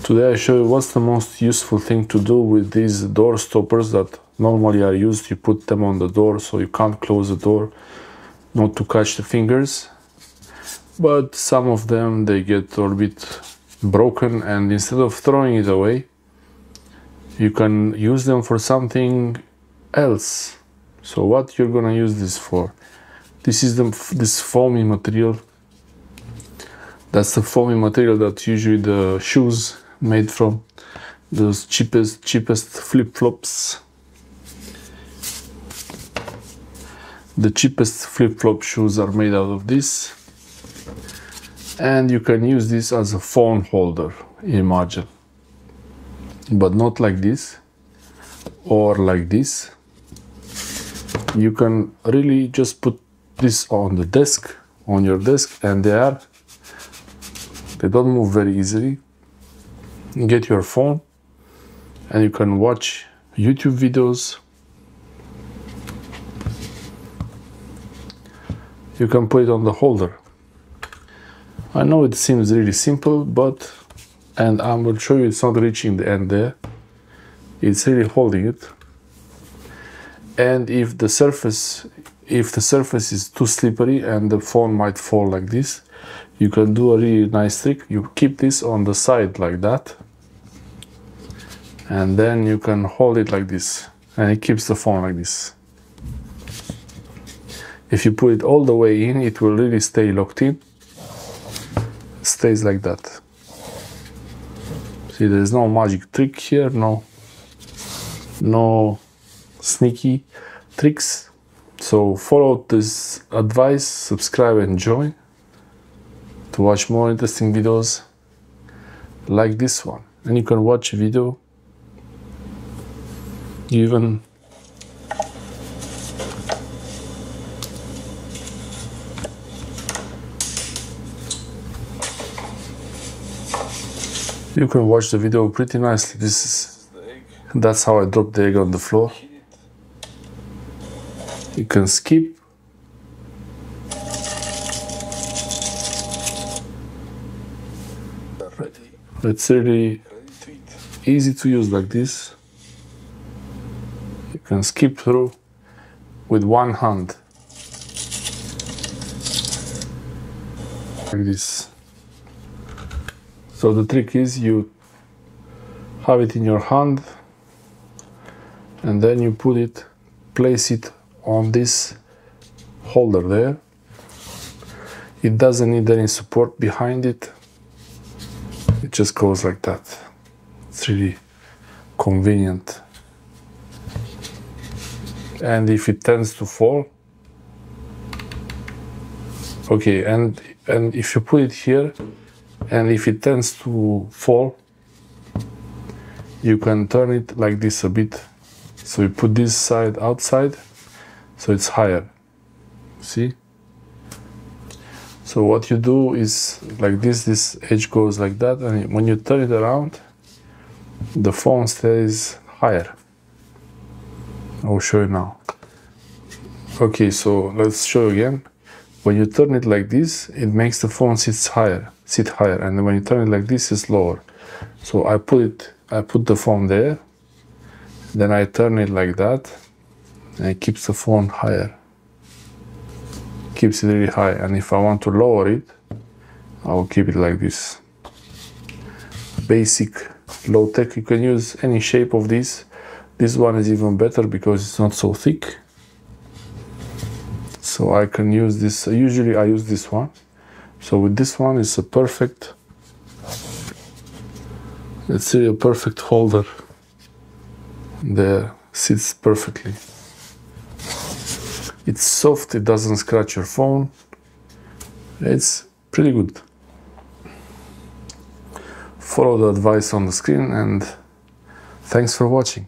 Today I show you what's the most useful thing to do with these door stoppers that normally are used. You put them on the door so you can't close the door, not to catch the fingers. But some of them, they get a little bit broken, and instead of throwing it away, you can use them for something else. So what you're gonna use this for? This is this foamy material. That's the foamy material that usually the shoes made from, those cheapest flip-flops. The cheapest flip-flop shoes are made out of this, and you can use this as a phone holder, imagine, but not like this or like this. You can really just put this on the desk, on your desk, and they don't move very easily. You get your phone and you can watch YouTube videos. You can put it on the holder. I know it seems really simple, but, and I will show you, it's not reaching the end there. It's really holding it. And if the surface is too slippery and the phone might fall like this, you can do a really nice trick. You keep this on the side like that, and then you can hold it like this, and it keeps the phone like this. If you put it all the way in, it will really stay locked in. It stays like that. See, there's no magic trick here, no sneaky tricks. So follow this advice, subscribe and join to watch more interesting videos like this one. And you can watch a video even you can watch the video pretty nicely. That's how I dropped the egg on the floor. You can skip. It's really easy to use like this. You can skip through with one hand. Like this. So the trick is you have it in your hand and then you place it on this holder there. It doesn't need any support behind it. It just goes like that. It's really convenient. And if it tends to fall, okay, and if you put it here, and if it tends to fall, you can turn it like this a bit. So you put this side outside, so it's higher. See? So what you do is like this edge goes like that, and when you turn it around, the phone stays higher. I'll show you now. Okay, so let's show you again. When you turn it like this, it makes the phone sit higher, and when you turn it like this, it's lower. So I put the phone there, then I turn it like that, and it keeps the phone higher. Keeps it really high, and if I want to lower it, I will keep it like this. Basic, low tech. You can use any shape of this. This one is even better because it's not so thick. So I can use this. Usually I use this one. So with this one, it's a perfect. It's really a perfect holder. There, sits perfectly. It's soft, it doesn't scratch your phone. It's pretty good. Follow the advice on the screen, and thanks for watching.